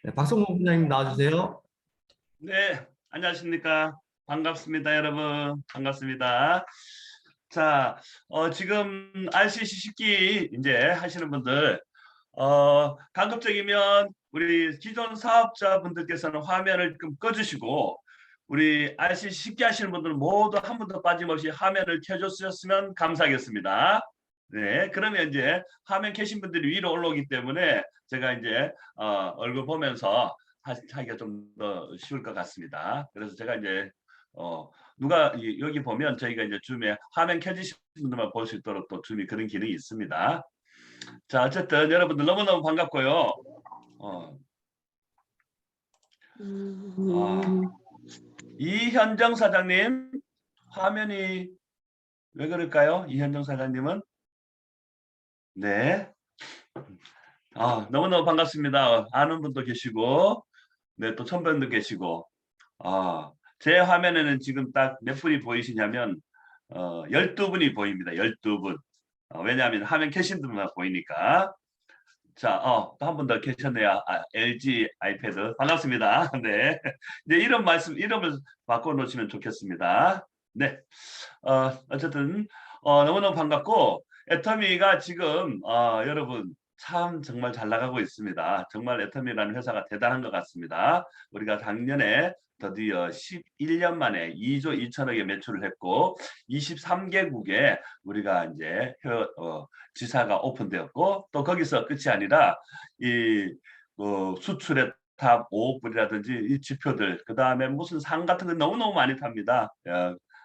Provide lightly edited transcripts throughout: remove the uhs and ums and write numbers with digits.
네, 박성문 부장님 나와주세요. 네, 안녕하십니까. 반갑습니다, 여러분. 반갑습니다. 자, 지금 RCC 식기 이제 하시는 분들, 가급적이면 우리 기존 사업자분들께서는 화면을 좀 꺼주시고, 우리 RCC 식기 하시는 분들은 모두 한 분도 빠짐없이 화면을 켜주셨으면 감사하겠습니다. 네, 그러면 이제 화면 켜신 분들이 위로 올라오기 때문에 제가 이제 얼굴 보면서 하기가 좀 더 쉬울 것 같습니다. 그래서 제가 이제 누가 여기 보면 저희가 이제 줌에 화면 켜지신 분들만 볼 수 있도록 또 줌이 그런 기능이 있습니다. 자, 어쨌든 여러분들 너무너무 반갑고요. 어, 아, 이현정 사장님 화면이 왜 그럴까요? 이현정 사장님은 네. 너무너무 반갑습니다. 아는 분도 계시고, 네, 또 천분도 계시고, 제 화면에는 지금 딱 몇 분이 보이시냐면, 12분이 보입니다. 12분. 왜냐하면 화면 켜신 분만 보이니까. 자, 또 한 분 더 계셨네요. LG 아이패드. 반갑습니다. 네. 이제 이름을 바꿔놓으시면 좋겠습니다. 네. 어쨌든, 너무너무 반갑고, 애터미가 지금, 여러분, 참 정말 잘 나가고 있습니다. 정말 애터미라는 회사가 대단한 것 같습니다. 우리가 작년에 드디어 11년 만에 2조 2천억의 매출을 했고 23개국에 우리가 이제 지사가 오픈되었고 또 거기서 끝이 아니라 이 수출의 탑 5억불이라든지 이 지표들 그 다음에 무슨 상 같은 거 너무너무 많이 탑니다.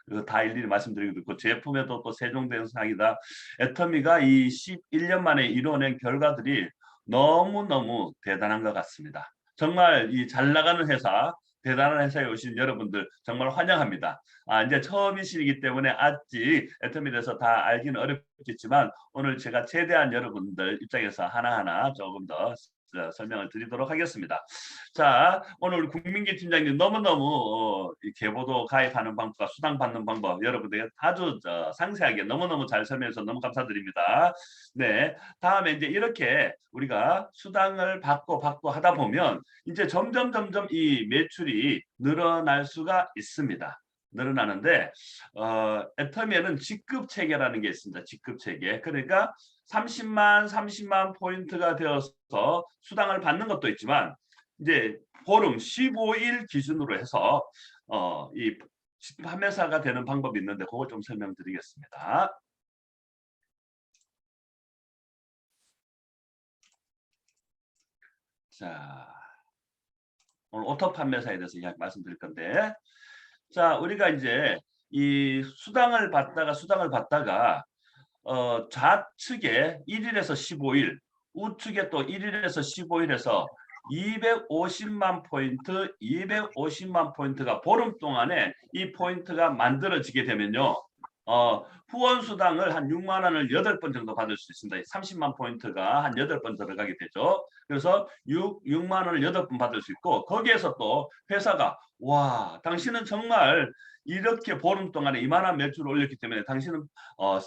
그거 다 일일이 말씀드리기도 있고 제품에도 또 세종대왕 상이다. 애터미가 이 11년 만에 이뤄낸 결과들이 너무너무 대단한 것 같습니다. 정말 이 잘 나가는 회사 대단한 회사에 오신 여러분들 정말 환영합니다. 이제 처음이시기 때문에 아직 애터미에 대해서 다 알기는 어렵겠지만 오늘 제가 최대한 여러분들 입장에서 하나하나 조금 더 설명을 드리도록 하겠습니다. 자, 오늘 국민기 팀장님 너무너무 이 계보도 가입하는 방법과 수당 받는 방법 여러분들께 아주 상세하게 너무너무 잘 설명해서 너무 감사드립니다. 네, 다음에 이제 이렇게 우리가 수당을 받고 하다 보면 이제 점점 이 매출이 늘어날 수가 있습니다. 늘어나는데 애터미에는 직급 체계라는 게 있습니다. 직급 체계. 그러니까 30만 포인트가 되어서 수당을 받는 것도 있지만 이제 보름 15일 기준으로 해서 이 판매사가 되는 방법이 있는데 그걸 좀 설명드리겠습니다. 자, 오늘 오토 판매사에 대해서 이야기 말씀드릴 건데, 자, 우리가 이제 이 수당을 받다가 좌측에 1일에서 15일, 우측에 또 1일에서 15일에서 250만 포인트가 보름 동안에 이 포인트가 만들어지게 되면요. 후원 수당을 한 6만 원을 8번 정도 받을 수 있습니다. 30만 포인트가 한 8번 들어가게 되죠. 그래서 6만 원을 8번 받을 수 있고 거기에서 또 회사가 와, 당신은 정말 이렇게 보름 동안에 이만한 매출을 올렸기 때문에 당신은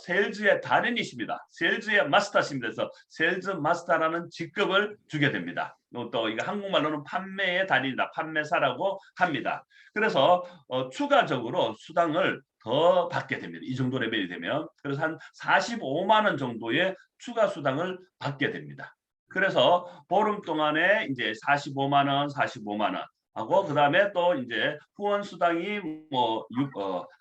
세일즈의 달인이십니다. 세일즈의 마스터십니다. 그래서 세일즈 마스터라는 직급을 주게 됩니다. 또 이거 한국말로는 판매의 달인이다. 판매사라고 합니다. 그래서 추가적으로 수당을 더 받게 됩니다. 이 정도 레벨이 되면. 그래서 한 45만 원 정도의 추가 수당을 받게 됩니다. 그래서 보름 동안에 이제 45만 원 하고 그다음에 또 이제 후원 수당이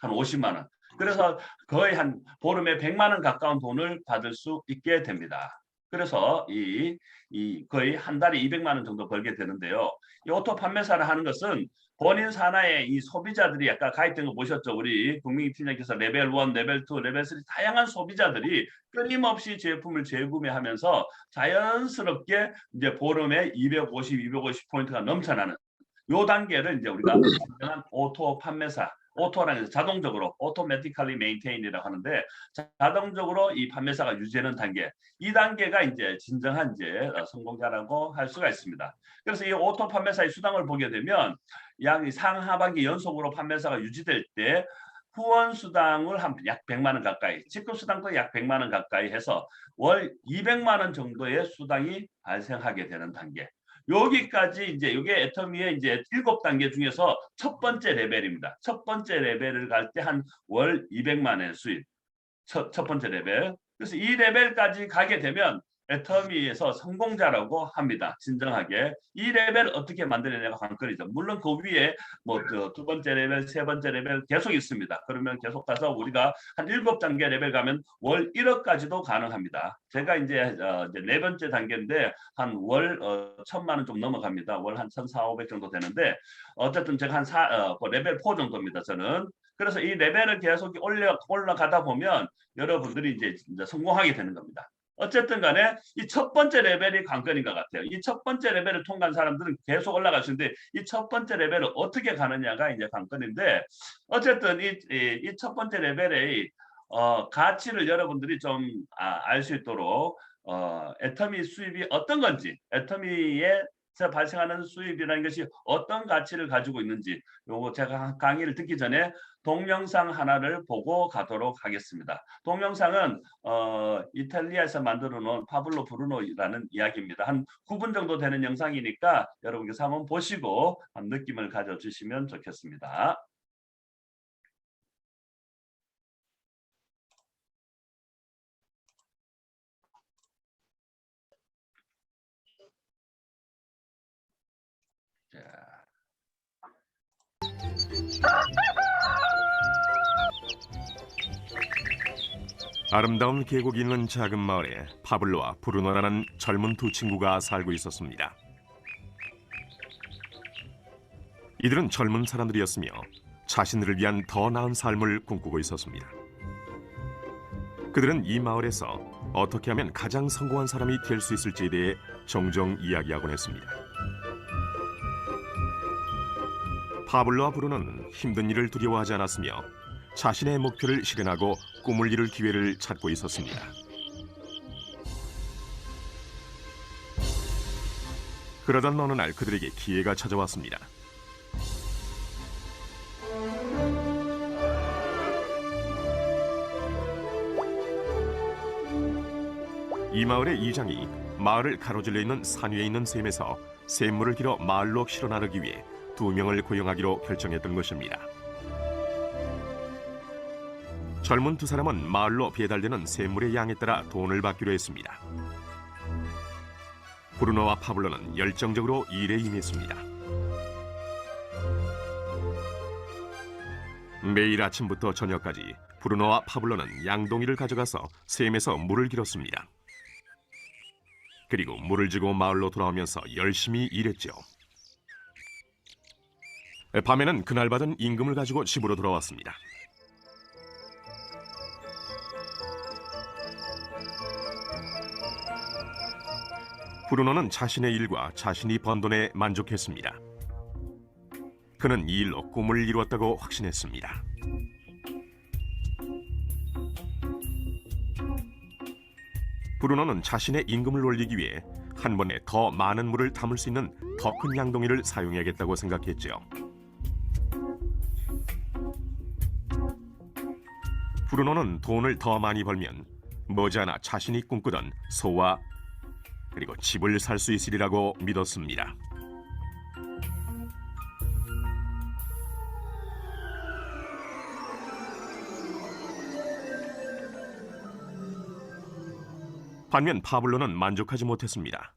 한 50만 원. 그래서 거의 한 보름에 100만 원 가까운 돈을 받을 수 있게 됩니다. 그래서 거의 한 달에 200만 원 정도 벌게 되는데요. 이 오토 판매사를 하는 것은 본인 산하의 이 소비자들이 아까 가입된 거 보셨죠? 우리 국민기 팀장께서 레벨 1, 레벨 2, 레벨 3 다양한 소비자들이 끊임없이 제품을 재구매하면서 자연스럽게 이제 보름에 250 포인트가 넘쳐나는 요 단계를 이제 우리가 진정한 오토 판매사, 오토라는 자동적으로 automatically maintain이라고 하는데 자동적으로 이 판매사가 유지하는 단계, 이 단계가 이제 진정한 이제 성공자라고 할 수가 있습니다. 그래서 이 오토 판매사의 수당을 보게 되면 약 상하반기 연속으로 판매사가 유지될 때 후원 수당을 한 약 100만 원 가까이, 직급 수당도 약 100만 원 가까이 해서 월 200만 원 정도의 수당이 발생하게 되는 단계. 여기까지 이제 이게 애터미의 이제 7단계 중에서 첫 번째 레벨입니다. 첫 번째 레벨을 갈 때 한 월 200만 원 수입. 첫 번째 레벨. 그래서 이 레벨까지 가게 되면 애터미에서 성공자라고 합니다. 진정하게. 이 레벨을 어떻게 만들어내냐가 관건이죠. 물론 그 위에 뭐 두 번째 레벨, 세 번째 레벨 계속 있습니다. 그러면 계속 가서 우리가 한 7단계 레벨 가면 월 1억까지도 가능합니다. 제가 이제 네 번째 단계인데 한 월 1,000만 원 좀 넘어갑니다. 월 한 1,400, 500 정도 되는데 어쨌든 제가 한 레벨 4 정도입니다. 저는. 그래서 이 레벨을 계속 올라가다 보면 여러분들이 이제 성공하게 되는 겁니다. 어쨌든 간에 이 첫 번째 레벨이 관건인 것 같아요. 이 첫 번째 레벨을 통과한 사람들은 계속 올라갈 수 있는데 이 첫 번째 레벨을 어떻게 가느냐가 이제 관건인데 어쨌든 이 첫 번째 레벨의 가치를 여러분들이 좀 알 수 있도록 애터미 수입이 어떤 건지, 애터미에서 발생하는 수입이라는 것이 어떤 가치를 가지고 있는지 요거 제가 강의를 듣기 전에 동영상 하나를 보고 가도록 하겠습니다. 동영상은 이탈리아에서 만들어 놓은 파블로 브루노라는 이야기입니다. 한 9분 정도 되는 영상이니까 여러분께서 한번 보시고 느낌을 가져주시면 좋겠습니다. 자. 아름다운 계곡이 있는 작은 마을에 파블로와 브루노라는 젊은 두 친구가 살고 있었습니다. 이들은 젊은 사람들이었으며 자신들을 위한 더 나은 삶을 꿈꾸고 있었습니다. 그들은 이 마을에서 어떻게 하면 가장 성공한 사람이 될 수 있을지에 대해 종종 이야기하곤 했습니다. 파블로와 브루노는 힘든 일을 두려워하지 않았으며 자신의 목표를 실현하고 꿈을 이룰 기회를 찾고 있었습니다. 그러던 어느 날 그들에게 기회가 찾아왔습니다. 이 마을의 이장이 마을을 가로질러 있는 산 위에 있는 샘에서 샘물을 길어 마을로 실어 나르기 위해 2명을 고용하기로 결정했던 것입니다. 젊은 두 사람은 마을로 배달되는 샘물의 양에 따라 돈을 받기로 했습니다. 브루노와 파블로는 열정적으로 일에 임했습니다. 매일 아침부터 저녁까지 브루노와 파블로는 양동이를 가져가서 샘에서 물을 길었습니다. 그리고 물을 지고 마을로 돌아오면서 열심히 일했죠. 밤에는 그날 받은 임금을 가지고 집으로 돌아왔습니다. 브루노는 자신의 일과 자신이 번 돈에 만족했습니다. 그는 이 일로 꿈을 이루었다고 확신했습니다. 브루노는 자신의 임금을 올리기 위해 한 번에 더 많은 물을 담을 수 있는 더 큰 양동이를 사용해야겠다고 생각했죠. 브루노는 돈을 더 많이 벌면 머지않아 자신이 꿈꾸던 소와 그리고 집을 살 수 있으리라고 믿었습니다. 반면 파블로는 만족하지 못했습니다.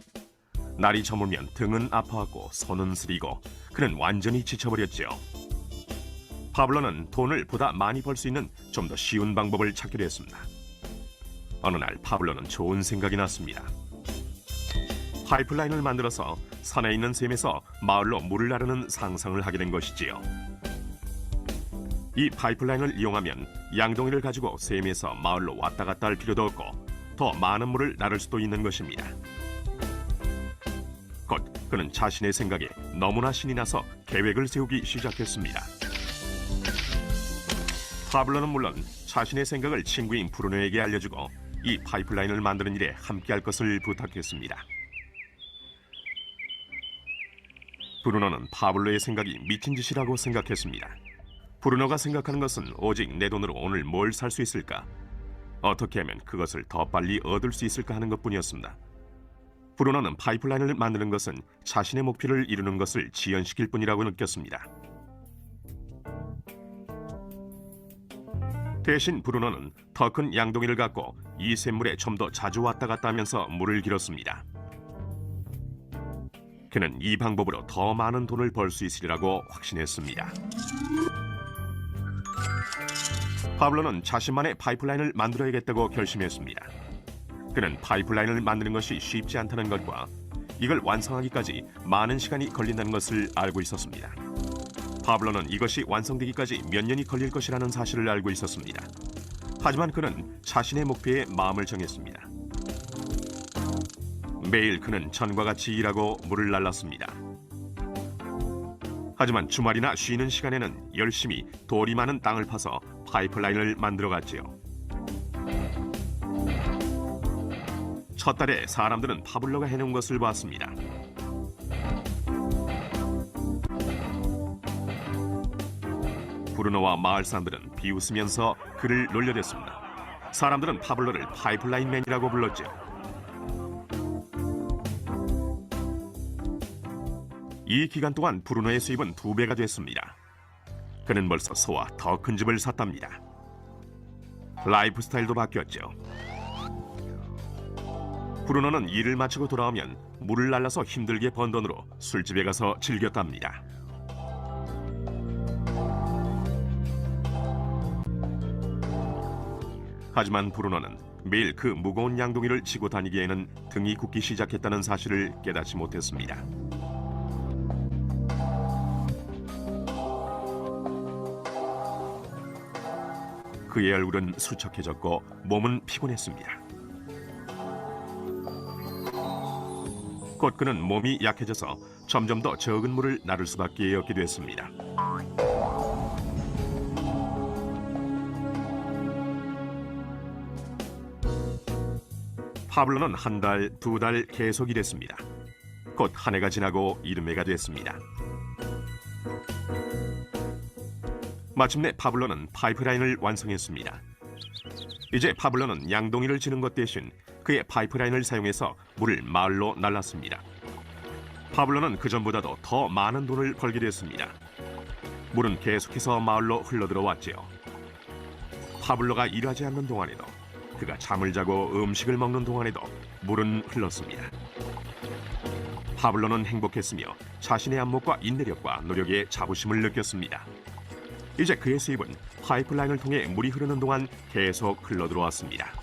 날이 저물면 등은 아파하고 손은 쓰리고 그는 완전히 지쳐버렸죠. 파블로는 돈을 보다 많이 벌 수 있는 좀 더 쉬운 방법을 찾기로 했습니다. 어느 날 파블로는 좋은 생각이 났습니다. 파이프라인을 만들어서 산에 있는 샘에서 마을로 물을 나르는 상상을 하게 된 것이지요. 이 파이프라인을 이용하면 양동이를 가지고 샘에서 마을로 왔다 갔다 할 필요도 없고 더 많은 물을 나를 수도 있는 것입니다. 곧 그는 자신의 생각에 너무나 신이 나서 계획을 세우기 시작했습니다. 파블로는 물론 자신의 생각을 친구인 브루노에게 알려주고 이 파이프라인을 만드는 일에 함께할 것을 부탁했습니다. 브루노는 파블로의 생각이 미친 짓이라고 생각했습니다. 브루노가 생각하는 것은 오직 내 돈으로 오늘 뭘 살 수 있을까? 어떻게 하면 그것을 더 빨리 얻을 수 있을까 하는 것뿐이었습니다. 브루노는 파이프라인을 만드는 것은 자신의 목표를 이루는 것을 지연시킬 뿐이라고 느꼈습니다. 대신 브루노는 더 큰 양동이를 갖고 이 샘물에 좀 더 자주 왔다 갔다 하면서 물을 길었습니다. 그는 이 방법으로 더 많은 돈을 벌 수 있으리라고 확신했습니다. 파블로는 자신만의 파이프라인을 만들어야겠다고 결심했습니다. 그는 파이프라인을 만드는 것이 쉽지 않다는 것과 이걸 완성하기까지 많은 시간이 걸린다는 것을 알고 있었습니다. 파블로는 이것이 완성되기까지 몇 년이 걸릴 것이라는 사실을 알고 있었습니다. 하지만 그는 자신의 목표에 마음을 정했습니다. 매일 그는 전과 같이 일하고 물을 날랐습니다. 하지만 주말이나 쉬는 시간에는 열심히 돌이 많은 땅을 파서 파이프라인을 만들어갔지요. 첫 달에 사람들은 파블로가 해놓은 것을 봤습니다. 브루노와 마을 사람들은 비웃으면서 그를 놀려댔습니다. 사람들은 파블로를 파이프라인맨이라고 불렀죠. 이 기간 동안 브루노의 수입은 2배가 됐습니다. 그는 벌써 소와 더 큰 집을 샀답니다. 라이프 스타일도 바뀌었죠. 브루노는 일을 마치고 돌아오면 물을 날라서 힘들게 번 돈으로 술집에 가서 즐겼답니다. 하지만 브루노는 매일 그 무거운 양동이를 지고 다니기에는 등이 굽기 시작했다는 사실을 깨닫지 못했습니다. 그의 얼굴은 수척해졌고 몸은 피곤했습니다. 곧 그는 몸이 약해져서 점점 더 적은 물을 나를 수밖에 없게 됐습니다. 파블로는 한 달, 2달 계속 일했습니다. 곧 한 해가 지나고 이듬해가 됐습니다. 마침내 파블로는 파이프라인을 완성했습니다. 이제 파블로는 양동이를 지는 것 대신 그의 파이프라인을 사용해서 물을 마을로 날랐습니다. 파블로는 그전보다도 더 많은 돈을 벌게 됐습니다. 물은 계속해서 마을로 흘러들어왔지요. 파블로가 일하지 않는 동안에도, 그가 잠을 자고 음식을 먹는 동안에도 물은 흘렀습니다. 파블로는 행복했으며 자신의 안목과 인내력과 노력에 자부심을 느꼈습니다. 이제 그의 수입은 파이프라인을 통해 물이 흐르는 동안 계속 흘러들어왔습니다.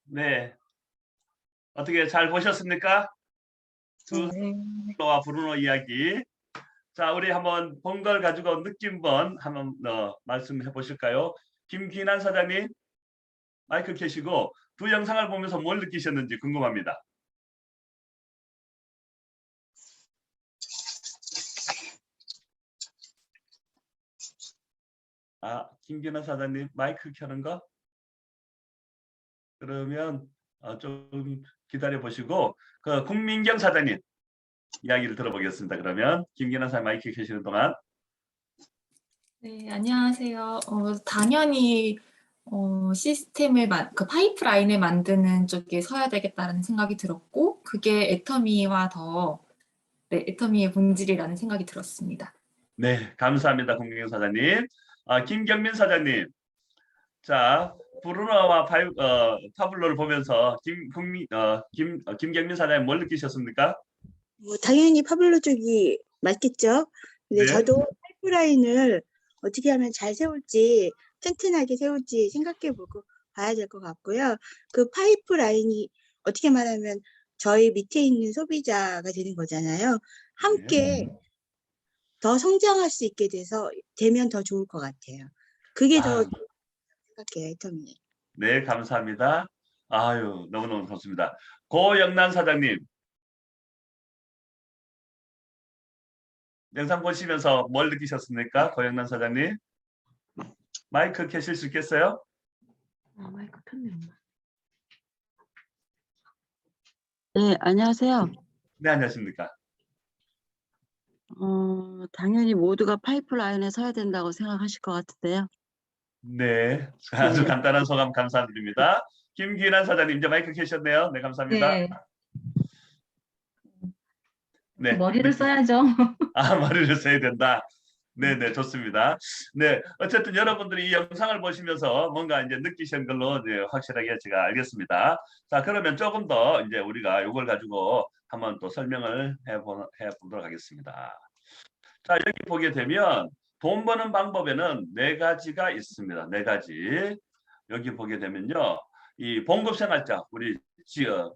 네, 어떻게 잘 보셨습니까? 파블로와 브루노 이야기. 자, 우리 한번 본 걸 가지고 느낀 번 한번 말씀해 보실까요? 김기난 사장님, 마이크 켜시고 두 영상을 보면서 뭘 느끼셨는지 궁금합니다. 아, 김기난 사장님 마이크 켜는 거? 그러면 좀 기다려 보시고 그 국민경 사장님 이야기를 들어보겠습니다. 그러면 김기난 사장님 마이크 켜시는 동안. 네, 안녕하세요. 당연히 시스템을 그 파이프라인을 만드는 쪽에 서야 되겠다는 생각이 들었고, 그게 애터미와 애터미의 본질이라는 생각이 들었습니다. 네, 감사합니다, 국민경 사장님. 김경민 사장님, 자 브루노와 파블로를 보면서 김경민 사장님 뭘 느끼셨습니까? 당연히 파블로 쪽이 맞겠죠. 근데 네. 저도 파이프라인을 어떻게 하면 잘 세울지, 튼튼하게 세울지 생각해보고 봐야 될 것 같고요. 그 파이프라인이 어떻게 말하면 저희 밑에 있는 소비자가 되는 거잖아요. 함께 더 성장할 수 있게 되면 더 좋을 것 같아요. 그게 더 생각해요, 애터미. 네, 감사합니다. 아유, 너무너무 좋습니다. 고영란 사장님, 영상 보시면서 뭘 느끼셨습니까? 고영란 사장님, 마이크 켜실 수 있겠어요? 마이크 켰네. 네, 안녕하세요. 네, 안녕하십니까? 당연히 모두가 파이프라인에 서야 된다고 생각하실 것 같은데요. 네, 아주 네. 간단한 소감 감사드립니다. 김기란 사장님 이제 마이크 켜셨네요. 네, 감사합니다. 네. 네, 머리를 써야죠. 머리를 써야 된다. 네네, 좋습니다. 네, 어쨌든 여러분들이 이 영상을 보시면서 뭔가 이제 느끼신 걸로 이제 확실하게 제가 알겠습니다. 자, 그러면 조금 더 이제 우리가 이걸 가지고 한번 또 설명을 해보도록 하겠습니다. 자, 여기 보게 되면 돈 버는 방법에는 4가지가 있습니다. 4가지. 여기 보게 되면요. 이 봉급생활자, 우리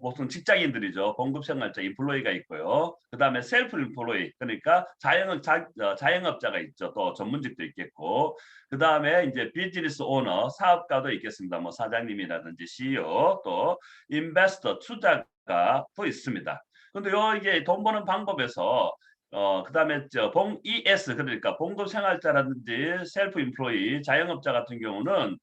보통 직장인들이죠. 봉급생활자, 인플로이가 있고요. 그 다음에 셀프 인플로이, 그러니까 자영업자가 있죠. 또 전문직도 있겠고. 그 다음에 이제 비즈니스 오너, 사업가도 있겠습니다. 뭐 사장님이라든지 CEO, 또 인베스터, 투자가도 있습니다. 근데 이게 돈 버는 방법에서 그다음에 ES, 그러니까 봉급 생활자라든지 셀프 인플로이, 자영업자 같은 경우는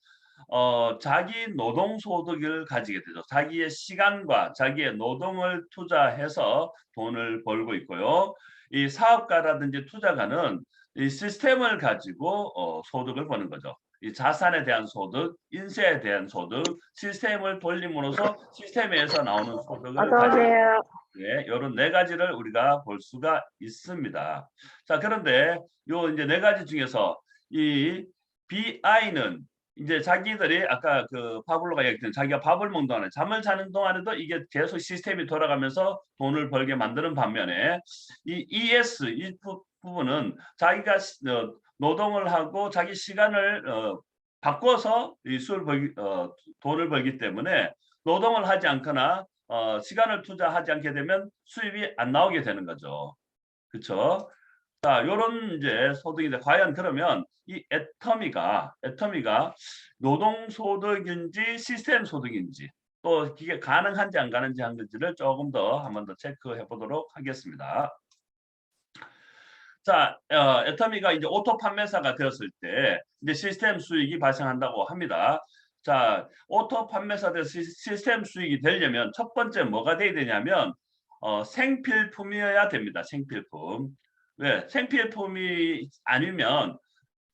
자기 노동 소득을 가지게 되죠. 자기의 시간과 자기의 노동을 투자해서 돈을 벌고 있고요. 이 사업가라든지 투자가는 이 시스템을 가지고 소득을 버는 거죠. 이 자산에 대한 소득, 인세에 대한 소득, 시스템을 돌림으로써 시스템에서 나오는 소득을 가지고 네, 이런 4가지를 우리가 볼 수가 있습니다. 자, 그런데 요 이제 4가지 중에서 이 BI는 이제 자기들이 아까 그 파블로가 얘기했던 자기가 밥을 먹는 동안에 잠을 자는 동안에도 이게 계속 시스템이 돌아가면서 돈을 벌게 만드는 반면에 이 ES 이 부분은 자기가 노동을 하고 자기 시간을 바꿔서 이 돈을 벌기 때문에 노동을 하지 않거나 시간을 투자하지 않게 되면 수입이 안 나오게 되는 거죠. 그렇죠? 자, 요런 이제 소득인데 과연 그러면 이 애터미가 노동 소득인지 시스템 소득인지 또 이게 가능한지 안 가능한지 한 가지를 조금 더 한 번 더 체크해 보도록 하겠습니다. 자, 애터미가 이제 오토 판매사가 되었을 때 이제 시스템 수익이 발생한다고 합니다. 자, 오토 판매사들 시스템 수익이 되려면 첫 번째 뭐가 돼야 되냐면 생필품이어야 됩니다. 생필품. 왜? 생필품이 아니면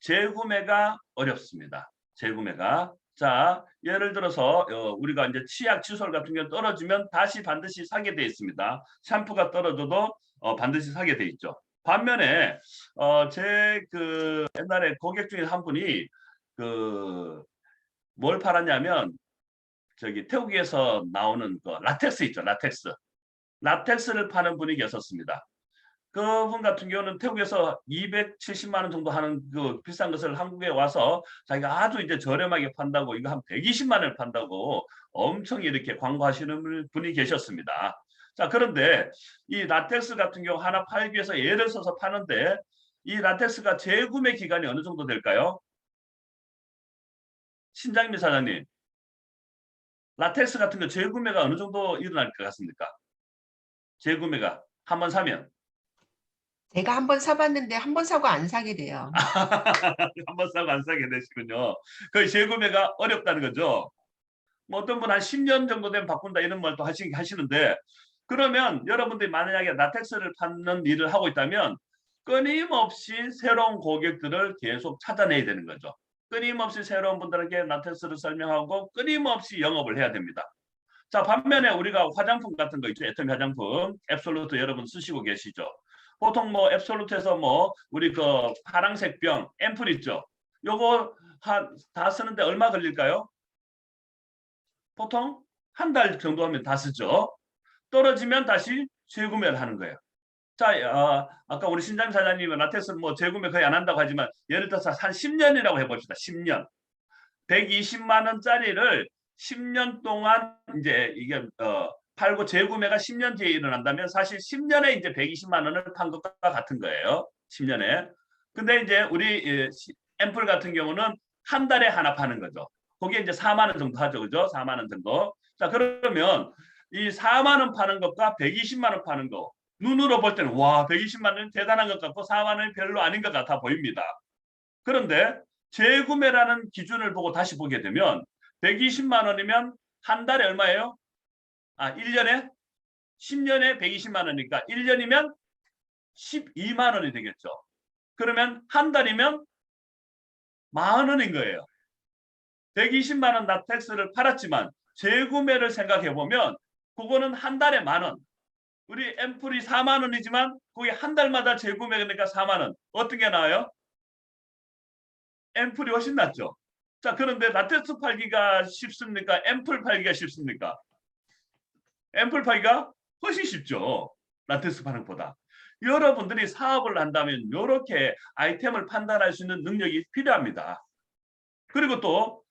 재구매가 어렵습니다. 재구매가. 자, 예를 들어서 우리가 이제 치약, 칫솔 같은 경우 떨어지면 다시 반드시 사게 돼 있습니다. 샴푸가 떨어져도 반드시 사게 돼 있죠. 반면에 제 그 옛날에 고객 중에 한 분이 뭘 팔았냐면 저기 태국에서 나오는 그 라텍스 있죠. 라텍스를 파는 분이 계셨습니다. 그분 같은 경우는 태국에서 270만 원 정도 하는 그 비싼 것을 한국에 와서 자기가 아주 이제 저렴하게 판다고 이거 한 120만 원을 판다고 엄청 이렇게 광고하시는 분이 계셨습니다. 자, 그런데 이 라텍스 같은 경우 하나 팔기 위해서 예를 써서 파는데 이 라텍스가 재구매 기간이 어느 정도 될까요? 신장미 사장님, 라텍스 같은 거 재구매가 어느 정도 일어날 것 같습니까? 재구매가 한 번 사면. 제가 한번 사봤는데 한 번 사고 안 사게 돼요. 한 번 사고 안 사게 되시군요. 그 재구매가 어렵다는 거죠. 뭐 어떤 분 한 10년 정도 되면 바꾼다 이런 말도 하시는데 그러면 여러분들이 만약에 라텍스를 파는 일을 하고 있다면 끊임없이 새로운 고객들을 계속 찾아내야 되는 거죠. 끊임없이 새로운 분들에게 라텍스를 설명하고 끊임없이 영업을 해야 됩니다. 자, 반면에 우리가 화장품 같은 거 있죠. 애터미 화장품, 앱솔루트 여러분 쓰시고 계시죠. 보통 뭐 앱솔루트에서 뭐 우리 그 파란색 병, 앰플 있죠. 요거 다 쓰는데 얼마 걸릴까요? 보통 한 달 정도 하면 다 쓰죠. 떨어지면 다시 재구매를 하는 거예요. 자, 아까 우리 신장 사장님은 라텍스 뭐 재구매 거의 안 한다고 하지만 예를 들어서 한 10년이라고 해봅시다. 10년. 120만 원짜리를 10년 동안 이제 이게 팔고 재구매가 10년 뒤에 일어난다면 사실 10년에 이제 120만 원을 판 것과 같은 거예요. 10년에. 근데 이제 우리 앰플 같은 경우는 한 달에 하나 파는 거죠. 거기에 이제 4만 원 정도 하죠. 그죠? 4만 원 정도. 자, 그러면 이 4만 원 파는 것과 120만 원 파는 거 눈으로 볼 때는 와 120만 원 대단한 것 같고 4만 원이 별로 아닌 것 같아 보입니다. 그런데 재구매라는 기준을 보고 다시 보게 되면 120만 원이면 한 달에 얼마예요? 1년에? 10년에 120만 원이니까 1년이면 12만 원이 되겠죠. 그러면 한 달이면 40,000원인 거예요. 120만 원 라텍스를 팔았지만 재구매를 생각해 보면 그거는 한 달에 10,000원. 우리 앰플이 4만 원이지만 거기 한 달마다 재구매 그러니까 4만 원. 어떤 게 나아요? 앰플이 훨씬 낫죠. 자, 그런데 라텍스 팔기가 쉽습니까? 앰플 팔기가 쉽습니까? 앰플 팔기가 훨씬 쉽죠. 라텍스 파는 것보다. 여러분들이 사업을 한다면 이렇게 아이템을 판단할 수 있는 능력이 필요합니다. 그리고 또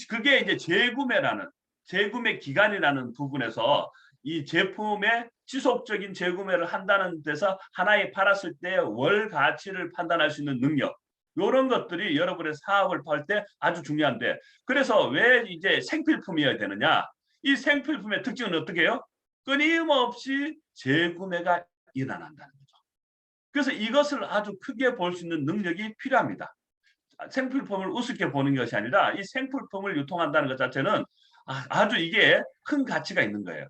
그게 이제 재구매 기간이라는 부분에서 이 제품의 지속적인 재구매를 한다는 데서 하나에 팔았을 때 월 가치를 판단할 수 있는 능력. 이런 것들이 여러분의 사업을 팔 때 아주 중요한데, 그래서 왜 이제 생필품이어야 되느냐? 이 생필품의 특징은 어떻게 해요? 끊임없이 재구매가 일어난다는 거죠. 그래서 이것을 아주 크게 볼 수 있는 능력이 필요합니다. 생필품을 우습게 보는 것이 아니라 이 생필품을 유통한다는 것 자체는 아주 이게 큰 가치가 있는 거예요.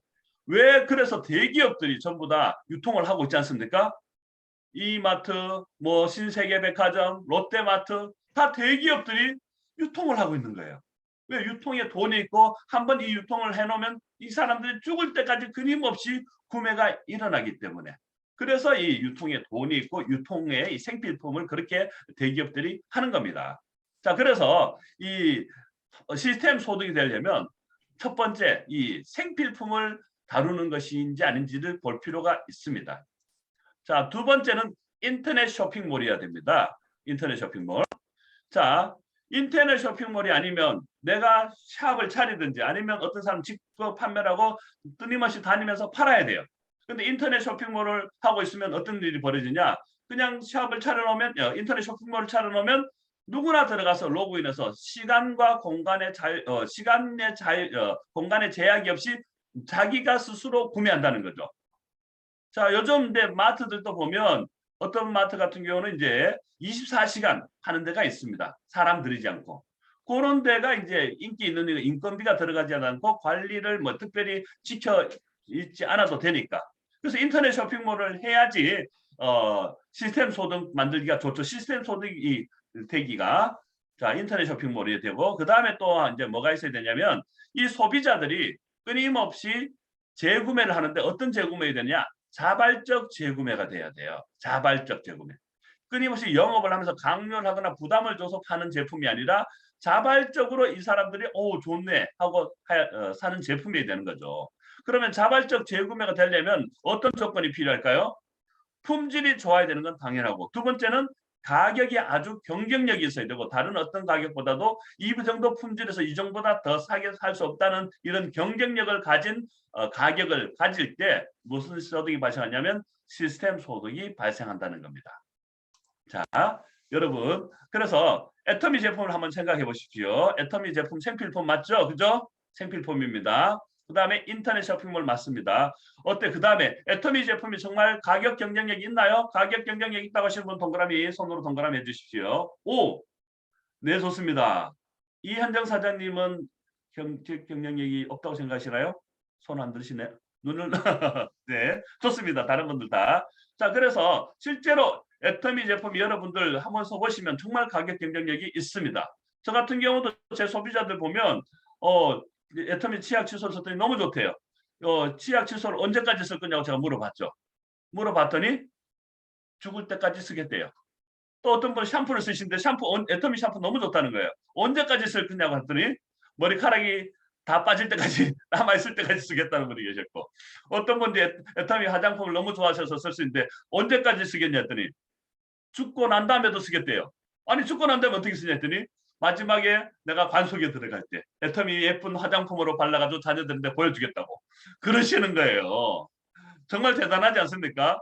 왜 그래서 대기업들이 전부 다 유통을 하고 있지 않습니까? 이마트, 뭐 신세계백화점, 롯데마트 다 대기업들이 유통을 하고 있는 거예요. 왜? 유통에 돈이 있고 한번 이 유통을 해놓으면 이 사람들이 죽을 때까지 끊임없이 구매가 일어나기 때문에. 그래서 이 유통에 돈이 있고 유통의 이 생필품을 그렇게 대기업들이 하는 겁니다. 자, 그래서 이 시스템 소득이 되려면 첫 번째 이 생필품을 다루는 것인지 아닌지를 볼 필요가 있습니다. 자, 두 번째는 인터넷 쇼핑몰이어야 됩니다. 인터넷 쇼핑몰. 자, 인터넷 쇼핑몰이 아니면 내가 샵을 차리든지 아니면 어떤 사람 직접 판매를 하고 끊임없이 다니면서 팔아야 돼요. 근데 인터넷 쇼핑몰을 하고 있으면 어떤 일이 벌어지냐? 그냥 샵을 차려놓으면 인터넷 쇼핑몰을 차려놓으면 누구나 들어가서 로그인해서 시간과 공간의 공간의 제약이 없이 자기가 스스로 구매한다는 거죠. 자, 요즘 근데 마트들도 보면 어떤 마트 같은 경우는 이제 24시간 하는 데가 있습니다. 사람 들이지 않고. 그런 데가 이제 인기 있는 인건비가 들어가지 않고 관리를 뭐 특별히 지켜 있지 않아도 되니까. 그래서 인터넷 쇼핑몰을 해야지 시스템 소득 만들기가 좋죠. 시스템 소득이 되기가 자 인터넷 쇼핑몰이 되고 그 다음에 또 이제 뭐가 있어야 되냐면 이 소비자들이 끊임없이 재구매를 하는데 어떤 재구매가 되냐? 자발적 재구매가 돼야 돼요. 자발적 재구매. 끊임없이 영업을 하면서 강요를 하거나 부담을 줘서 파는 제품이 아니라 자발적으로 이 사람들이 오 좋네 하고 사는 제품이 되는 거죠. 그러면 자발적 재구매가 되려면 어떤 조건이 필요할까요? 품질이 좋아야 되는 건 당연하고 두 번째는 가격이 아주 경쟁력이 있어야 되고 다른 어떤 가격보다도 이 정도 품질에서 이 정도보다 더 싸게 살 수 없다는 이런 경쟁력을 가진 가격을 가질 때 무슨 소득이 발생하냐면 시스템 소득이 발생한다는 겁니다. 자, 여러분 그래서 애터미 제품을 한번 생각해 보십시오. 애터미 제품 생필품 맞죠? 그죠? 생필품입니다. 그 다음에 인터넷 쇼핑몰 맞습니다. 어때? 그 다음에 애터미 제품이 정말 가격 경쟁력이 있나요? 가격 경쟁력이 있다고 하시는 분 동그라미 손으로 동그라미 해주십시오. 오! 네 좋습니다. 이현정 사장님은 경쟁력이 없다고 생각하시나요? 손 안 들으시네. 눈을 네 좋습니다. 다른 분들 다. 자 그래서 실제로 애터미 제품 여러분들 한번 써보시면 정말 가격 경쟁력이 있습니다. 저 같은 경우도 제 소비자들 보면 애터미 치약 칫솔 썼더니 너무 좋대요. 치약 칫솔 언제까지 쓸 거냐고 제가 물어봤죠. 물어봤더니 죽을 때까지 쓰겠대요. 또 어떤 분은 샴푸를 쓰시는데 애터미 샴푸 너무 좋다는 거예요. 언제까지 쓸 거냐고 했더니 머리카락이 다 빠질 때까지 남아있을 때까지 쓰겠다는 분이 계셨고 어떤 분이 애터미 화장품을 너무 좋아하셔서 쓸 수 있는데 언제까지 쓰겠냐 했더니 죽고 난 다음에도 쓰겠대요. 아니 죽고 난 다음에 어떻게 쓰냐 했더니 마지막에 내가 관속에 들어갈 때 애터미 예쁜 화장품으로 발라가지고 자녀들한테 보여주겠다고 그러시는 거예요. 정말 대단하지 않습니까?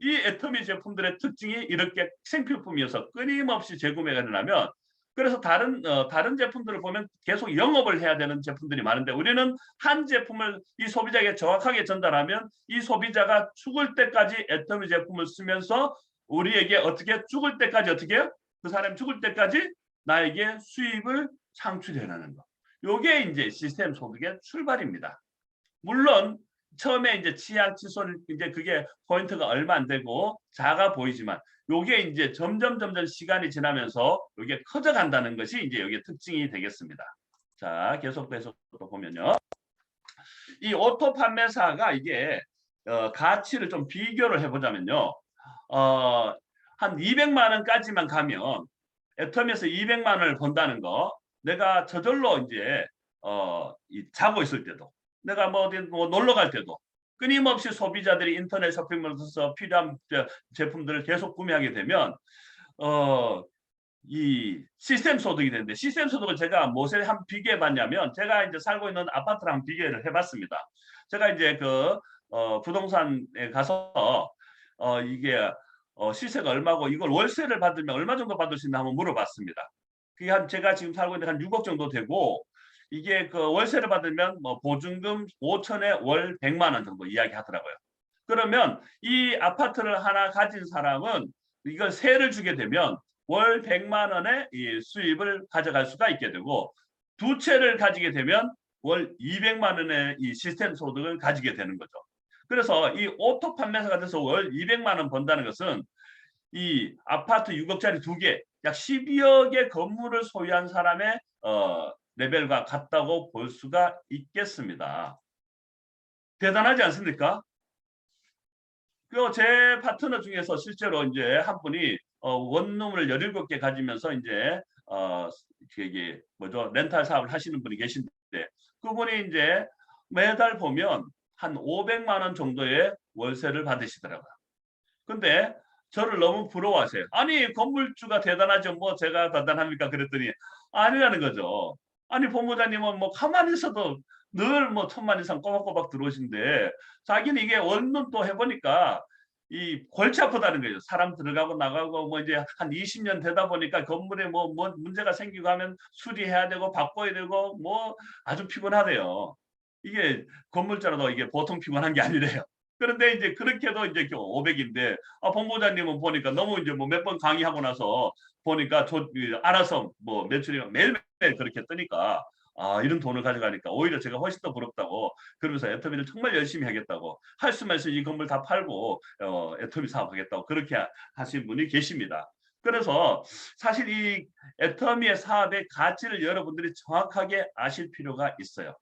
이 애터미 제품들의 특징이 이렇게 생필품이어서 끊임없이 재구매가 일어나면 그래서 다른 제품들을 보면 계속 영업을 해야 되는 제품들이 많은데 우리는 한 제품을 이 소비자에게 정확하게 전달하면 이 소비자가 죽을 때까지 애터미 제품을 쓰면서 우리에게 어떻게 죽을 때까지 어떻게 해요? 그 사람이 죽을 때까지 나에게 수입을 창출해내는 거. 이게 이제 시스템 소득의 출발입니다. 물론 처음에 이제 치약, 칫솔 이제 그게 포인트가 얼마 안 되고 작아 보이지만 요게 이제 점점 시간이 지나면서 요게 커져간다는 것이 이제 여기에 특징이 되겠습니다. 자, 계속해서 또 보면요. 이 오토 판매사가 이게 가치를 좀 비교를 해보자면요. 한 200만 원까지만 가면 애터미에서 200만 원을 번다는 거, 내가 저절로 이제 자고 있을 때도, 내가 뭐 어디 뭐 놀러 갈 때도 끊임없이 소비자들이 인터넷 쇼핑몰에서 필요한 제품들을 계속 구매하게 되면 이 시스템 소득이 되는데, 시스템 소득을 제가 무엇에 한 비교해 봤냐면, 제가 이제 살고 있는 아파트랑 비교를 해봤습니다. 제가 이제 그 부동산에 가서 이게 시세가 얼마고 이걸 월세를 받으면 얼마 정도 받을 수 있나 한번 물어봤습니다. 그게 한 제가 지금 살고 있는 한 6억 정도 되고, 이게 그 월세를 받으면 뭐 보증금 5천에 월 100만 원 정도 이야기하더라고요. 그러면 이 아파트를 하나 가진 사람은 이걸 세를 주게 되면 월 100만 원의 이 수입을 가져갈 수가 있게 되고, 두 채를 가지게 되면 월 200만 원의 이 시스템 소득을 가지게 되는 거죠. 그래서 이 오토 판매사가 돼서 월 200만 원 번다는 것은 이 아파트 6억짜리 두 개, 약 12억의 건물을 소유한 사람의 레벨과 같다고 볼 수가 있겠습니다. 대단하지 않습니까? 제 파트너 중에서 실제로 이제 한 분이 원룸을 17개 가지면서 이제 이게 뭐죠? 렌탈 사업을 하시는 분이 계신데, 그분이 이제 매달 보면 한 500만 원 정도의 월세를 받으시더라고요. 근데 저를 너무 부러워하세요. 아니, 건물주가 대단하죠. 뭐 제가 대단합니까? 그랬더니 아니라는 거죠. 아니, 본부장님은 뭐 가만히 있어도 늘 뭐 1,000만 이상 꼬박꼬박 들어오신데, 자기는 이게 원룸 또 해보니까 이 골치 아프다는 거예요. 사람 들어가고 나가고 뭐 이제 한 20년 되다 보니까 건물에 뭐 문제가 생기고 하면 수리해야 되고 바꿔야 되고 뭐 아주 피곤하대요. 이게 건물자라도 이게 보통 피곤한 게 아니래요. 그런데 이제 그렇게도 이제 500인데, 본부장님은 보니까 너무 이제 뭐 몇 번 강의하고 나서 보니까 알아서 뭐 매출이 매일매일 그렇게 뜨니까, 이런 돈을 가져가니까 오히려 제가 훨씬 더 부럽다고, 그러면서 애터미를 정말 열심히 하겠다고, 할 수만 있으면 이 건물 다 팔고 애터미 사업하겠다고 그렇게 하신 분이 계십니다. 그래서 사실 이 애터미의 사업의 가치를 여러분들이 정확하게 아실 필요가 있어요.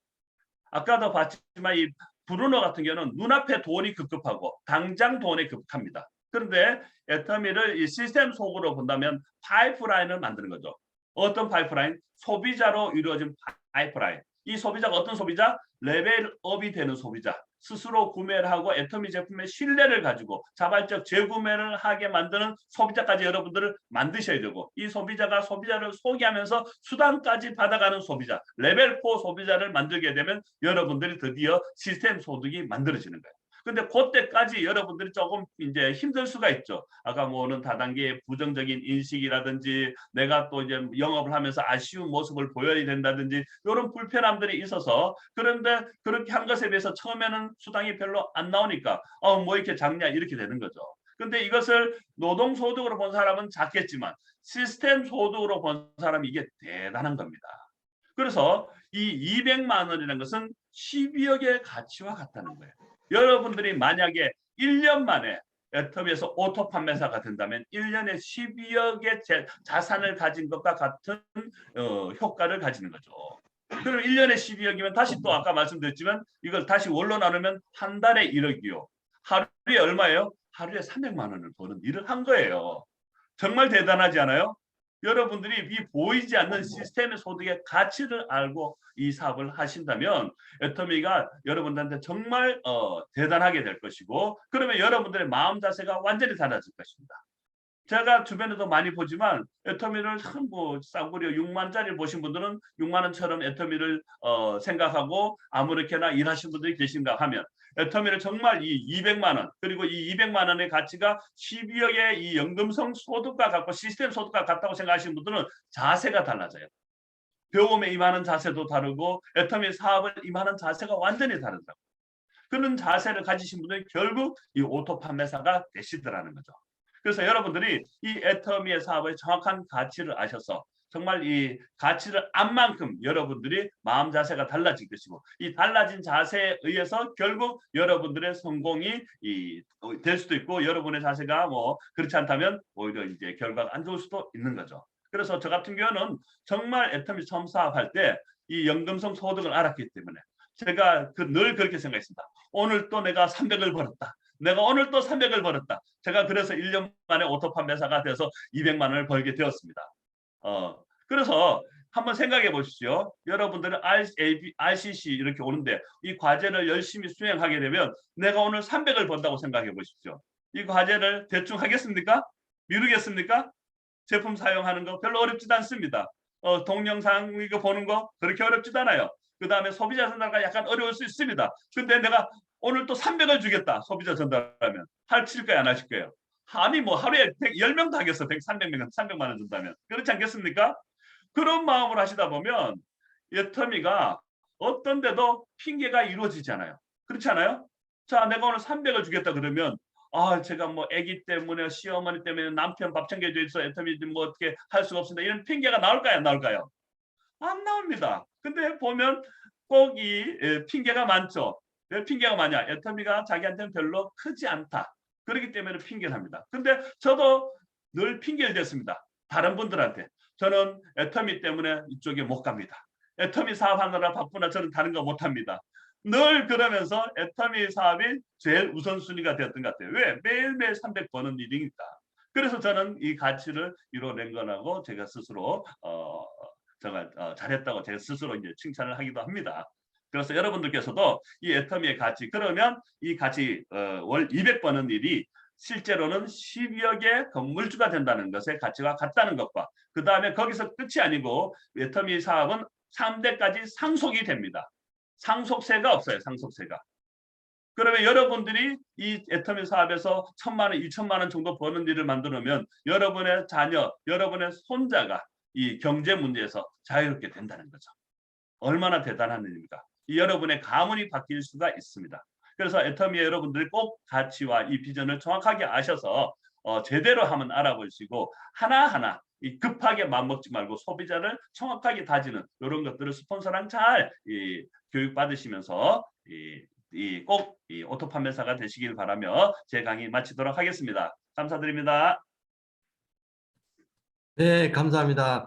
아까도 봤지만 이 브루노 같은 경우는 눈앞에 돈이 급급하고 당장 돈이 급합니다. 그런데 애터미를 이 시스템 속으로 본다면 파이프라인을 만드는 거죠. 어떤 파이프라인? 소비자로 이루어진 파이프라인. 이 소비자가 어떤 소비자? 레벨업이 되는 소비자. 스스로 구매를 하고 애터미 제품의 신뢰를 가지고 자발적 재구매를 하게 만드는 소비자까지 여러분들을 만드셔야 되고, 이 소비자가 소비자를 소개하면서 수당까지 받아가는 소비자, 레벨 4 소비자를 만들게 되면 여러분들이 드디어 시스템 소득이 만들어지는 거예요. 근데 그때까지 여러분들이 조금 이제 힘들 수가 있죠. 아까 뭐는 다단계의 부정적인 인식이라든지, 내가 또 이제 영업을 하면서 아쉬운 모습을 보여야 된다든지, 이런 불편함들이 있어서, 그런데 그렇게 한 것에 비해서 처음에는 수당이 별로 안 나오니까 뭐 이렇게 작냐 이렇게 되는 거죠. 근데 이것을 노동소득으로 본 사람은 작겠지만 시스템 소득으로 본 사람이 이게 대단한 겁니다. 그래서 이 200만 원이라는 것은 12억의 가치와 같다는 거예요. 여러분들이 만약에 1년 만에 애터미에서 오토 판매사가 된다면 1년에 12억의 자산을 가진 것과 같은 효과를 가지는 거죠. 그럼 1년에 12억이면 다시 또 아까 말씀드렸지만 이걸 다시 월로 나누면 한 달에 1억이요. 하루에 얼마예요? 하루에 300만 원을 버는 일을 한 거예요. 정말 대단하지 않아요? 여러분들이 이 보이지 않는 시스템의 소득의 가치를 알고 이 사업을 하신다면 애터미가 여러분들한테 정말 대단하게 될 것이고, 그러면 여러분들의 마음 자세가 완전히 달라질 것입니다. 제가 주변에도 많이 보지만 애터미를 뭐 싸구려 6만짜리 보신 분들은 6만 원처럼 애터미를 생각하고 아무렇게나 일하신 분들이 계신가 하면, 애터미를 정말 이 200만 원, 그리고 이 200만 원의 가치가 12억의 이 연금성 소득과 같고 시스템 소득과 같다고 생각하시는 분들은 자세가 달라져요. 배움에 임하는 자세도 다르고 애터미 사업을 임하는 자세가 완전히 다르다고. 그런 자세를 가지신 분들이 결국 이 오토 판매사가 되시더라는 거죠. 그래서 여러분들이 이 애터미의 사업의 정확한 가치를 아셔서 정말 이 가치를 안 만큼 여러분들이 마음 자세가 달라질 것이고 이 달라진 자세에 의해서 결국 여러분들의 성공이 될 수도 있고 여러분의 자세가 뭐 그렇지 않다면 오히려 이제 결과가 안 좋을 수도 있는 거죠. 그래서 저 같은 경우는 정말 애터미 처음 사업할 때 이 연금성 소득을 알았기 때문에 제가 늘 그렇게 생각했습니다. 오늘 또 내가 300을 벌었다. 내가 오늘 또 300을 벌었다. 제가 그래서 1년 만에 오토 판매사가 돼서 200만 원을 벌게 되었습니다. 그래서 한번 생각해 보십시오. 여러분들은 RCC 이렇게 오는데 이 과제를 열심히 수행하게 되면 내가 오늘 300을 번다고 생각해 보십시오. 이 과제를 대충 하겠습니까? 미루겠습니까? 제품 사용하는 거 별로 어렵지도 않습니다. 동영상 이거 보는 거 그렇게 어렵지도 않아요. 그 다음에 소비자 전달가 약간 어려울 수 있습니다. 근데 내가 오늘 또 300을 주겠다. 소비자 전달하면 하실 거예요? 안 하실 거예요? 아니 뭐 하루에 10명도 하겠어. 300만 원 준다면. 그렇지 않겠습니까? 그런 마음으로 하시다 보면 애터미가 어떤 데도 핑계가 이루어지지 않아요. 그렇지 않아요? 자, 내가 오늘 300을 주겠다 그러면 제가 뭐 아기 때문에 시어머니 때문에 남편 밥 챙겨줘 있어 애터미 뭐 어떻게 할 수가 없습니다. 이런 핑계가 나올까요? 안 나올까요? 안 나옵니다. 근데 보면 꼭 이 핑계가 많죠. 왜 핑계가 많냐? 애터미가 자기한테는 별로 크지 않다. 그렇기 때문에 핑계를 합니다. 근데 저도 늘 핑계를 댔습니다. 다른 분들한테. 저는 애터미 때문에 이쪽에 못 갑니다. 애터미 사업하느라 바쁘나 저는 다른 거 못합니다. 늘 그러면서 애터미 사업이 제일 우선순위가 되었던 것 같아요. 왜? 매일매일 300 버는 일이니까. 그래서 저는 이 가치를 이뤄낸 거라고 제가 스스로 정말 잘했다고 제가 스스로 이제 칭찬을 하기도 합니다. 그래서 여러분들께서도 이 애터미의 가치 그러면 이 가치 월 200 버는 일이 실제로는 10여 개 건물주가 된다는 것의 가치가 같다는 것과 그 다음에 거기서 끝이 아니고 애터미 사업은 3대까지 상속이 됩니다. 상속세가 없어요. 상속세가. 그러면 여러분들이 이 애터미 사업에서 1,000만 원, 2,000만 원 정도 버는 일을 만들면 여러분의 자녀, 여러분의 손자가 이 경제 문제에서 자유롭게 된다는 거죠. 얼마나 대단한 일입니까? 이 여러분의 가문이 바뀔 수가 있습니다. 그래서 애터미의 여러분들이 꼭 가치와 이 비전을 정확하게 아셔서 제대로 한번 알아보시고 하나하나 이 급하게 맘먹지 말고 소비자를 정확하게 다지는 이런 것들을 스폰서랑 잘 교육받으시면서 꼭 오토 판매사가 되시길 바라며 제 강의 마치도록 하겠습니다. 감사드립니다. 네, 감사합니다.